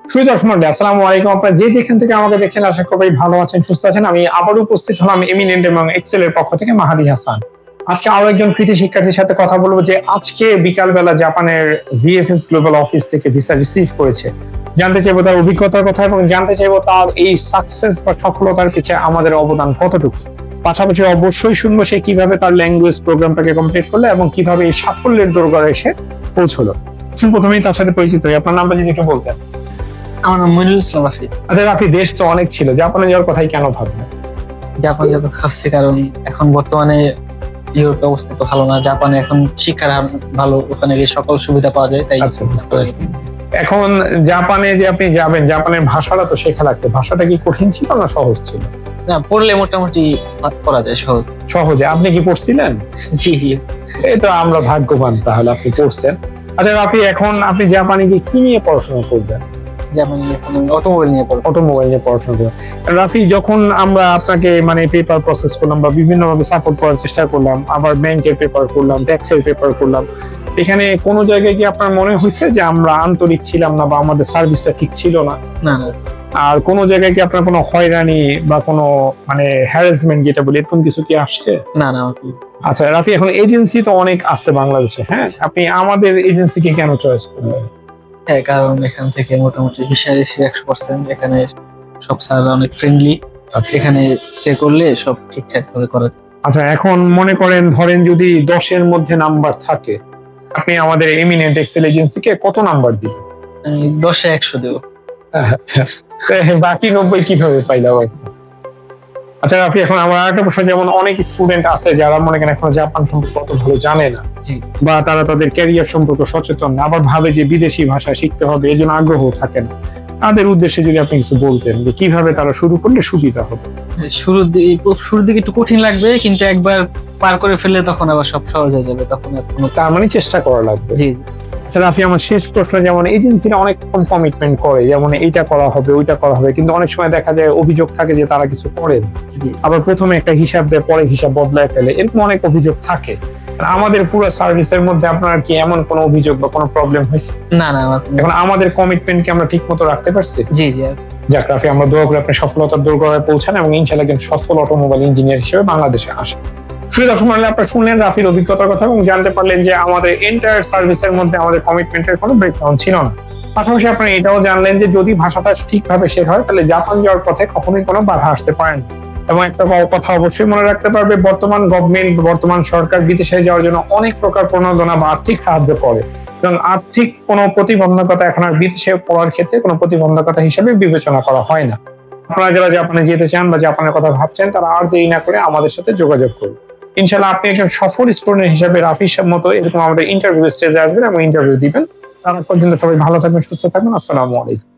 আসসালামু আলাইকুম। আপনারা যে যেখান থেকে আমাকে দেখছেন আশা করি ভালো আছেন, সুস্থ আছেন। আমি আবারও উপস্থিত হলাম এমিনেন্ট এবং এক্সেল এর পক্ষ থেকে মাহাদি হাসান। আজকে আরো একজন কৃতি শিক্ষার্থীর সাথে কথা বলবো যে আজকে বিকালবেলা জাপানের ভিএফএস গ্লোবাল অফিস থেকে ভিসা রিসিভ করেছে। জানতে চাইবো তার অভিজ্ঞতার কথা এবং জানতে চাইবো তার এই সাকসেস বা সফলতার পিছনে আমাদের অবদান কতটুকু। পাশাপাশি অবশ্যই শুনবো সে কিভাবে তার ল্যাঙ্গুয়েজ প্রোগ্রামটাকে কমপ্লিট করলো এবং কিভাবে এই সাফল্যের দোরগোড়ায় এসে পৌঁছলো। প্রথমেই তার সাথে পরিচিত হই। আপনার নামটা যদি একটু বলতেন। আমার নাম মইনুল ইসলাম রাফি। আচ্ছা রাফি, দেশ তো অনেক ছিল, জাপানে যাওয়ার কথাই কেন ভাবলেন? জাপান যাবো ভাবছি কারণ এখন বর্তমানে ইউরোপের অবস্থা তো ভালো না। জাপানে এখন শিক্ষার হার ভালো, ওখানে গিয়ে সকল সুবিধা পাওয়া যায়, তাই আচ্ছা, এখন জাপানে যে আপনি যাবেন, জাপানের ভাষাটা তো শেখা লাগছে। ভাষাটা কি কঠিন ছিল না সহজ ছিল? না, পড়লে মোটামুটি পড়া যায় সহজে। আপনি কি পড়ছিলেন? জি জি। এই তো আমরা ভাগ্যবান, তাহলে আপনি পড়ছেন। আচ্ছা রাফি, এখন আপনি জাপানে গিয়ে কি নিয়ে পড়াশোনা করবেন? জাপানে এখন অটোমোবাইল নিয়ে পড়বো। অটোমোবাইল নিয়ে পড়াশোনা করবেন। রাফি, যখন আমরা আপনাকে পেপার প্রসেস করলাম বা বিভিন্নভাবে সাপোর্ট করার চেষ্টা করলাম, আবার ব্যাংকের পেপার করলাম, ট্যাক্সের পেপার করলাম, এখানে কোনো জায়গায় কি আপনার মনে হয়েছে যে আমরা আন্তরিক ছিলাম না বা আমাদের সার্ভিসটা ঠিক ছিল না? না না। আর কোনো জায়গায় কি আপনার কোনো হয়রানি বা কোনো হ্যারাসমেন্ট যেটা বলি, এরকম কিছু কি আসছে? না না। আচ্ছা রাফি, এখন এজেন্সি তো অনেক আছে বাংলাদেশে, হ্যাঁ, আপনি আমাদের এজেন্সিকে কেন চয়েস করলেন? হ্যাঁ, কারণ এখান থেকে মোটামুটি ভিসা রিসিভ 100%। এখানে সব স্যাররা অনেক ফ্রেন্ডলি। আচ্ছা, এখানে চেক করলে সব ঠিকঠাক ভাবে করা যায়। আচ্ছা, এখন মনে করেন ধরেন যদি 10-এর মধ্যে নাম্বার থাকে, আপনি আমাদের এমিনেন্ট এক্সেল এজেন্সিকে কত নাম্বার দিবেন? 10-এ 100 দেবো। বাকি 90 কিভাবে পাইলাম? আচ্ছা রাফি, এখন আমার একটা প্রশ্ন, যেমন অনেক স্টুডেন্ট আছে যারা মনে করেন এখন জাপান সম্পর্কে অত ভালো জানে না, বা তারা তাদের ক্যারিয়ার সম্পর্কে সচেতন না, আবার ভাবে যে বিদেশি ভাষা শিখতে হবে, এই জন্য আগ্রহ থাকে না। তাদের উদ্দেশ্যে যদি আপনি কিছু বলতেন যে কিভাবে তারা শুরু করলে সুবিধা হবে। শুরুর দিকে একটু কঠিন লাগবে, কিন্তু একবার পার করে ফেললে তখন আবার সব সহজ হয়ে যাবে। তখন আর কোনো তার চেষ্টা করা লাগবে। জি। আচ্ছা রাফি, আমার শেষ প্রশ্ন, যেমন এজেন্সিরা অনেক কমিটমেন্ট করে, যেমন এইটা করা হবে ওইটা করা হবে, কিন্তু অনেক সময় দেখা যায় অভিযোগ থাকে যে তারা কিছু করেন, আবার প্রথমে একটা হিসাব দেয়, পরে হিসাব বদলায় ফেলে, এরকম অনেক অভিযোগ থাকে। আমাদের পুরো সার্ভিসের মধ্যে আপনার কি এমন কোনো অভিযোগ বা কোনো প্রবলেম হয়েছে? না না। এখন আমাদের কমিটমেন্ট কি আমরা ঠিক মতো রাখতে পারছি? জি জি। যাক রাফি, আমরা দোয়া করি আপনি সফলতার দোরগোড়ায় পৌঁছান এবং ইনশাআল্লাহ একজন সফল অটোমোবাইল ইঞ্জিনিয়ার হিসেবে বাংলাদেশে আসেন। আপনারা শুনলেন রাফির অভিজ্ঞতার কথা এবং জানতে পারলেন যে আমাদের এন্টায়ার সার্ভিসের মধ্যে আমাদের কমিটমেন্টের কোনো ব্রেকডাউন ছিল না। পাশাপাশি আপনারা এটাও জানলেন যে যদি ভাষাটা ঠিকভাবে শেখা হয় তাহলে জাপান যাওয়ার পথে কখনোই কোনো বাধা আসতে পারে না। এবং একটা কথা অবশ্যই মনে রাখতে পারবে, বর্তমান গভর্নমেন্ট, বর্তমান সরকার বিদেশে যাওয়ার জন্য অনেক প্রকার প্রণোদনা বা আর্থিক সাহায্য করে, এবং আর্থিক কোনো প্রতিবন্ধকতা এখন আর বিদেশে পড়ার ক্ষেত্রে কোনো প্রতিবন্ধকতা হিসেবে বিবেচনা করা হয় না। আপনারা যারা জাপানে যেতে চান বা জাপানের কথা ভাবছেন, তারা আর দেরি না করে আমাদের সাথে যোগাযোগ করুন। ইনশাআল্লাহ আপনি একজন সফল স্টুডেন্ট হিসেবে রাফির মতো এরকম আমাদের ইন্টারভিউ স্টেজে আসবেন এবং ইন্টারভিউ দিবেন। তার পর্যন্ত সবাই ভালো থাকবেন, সুস্থ থাকবেন। আসসালামু আলাইকুম।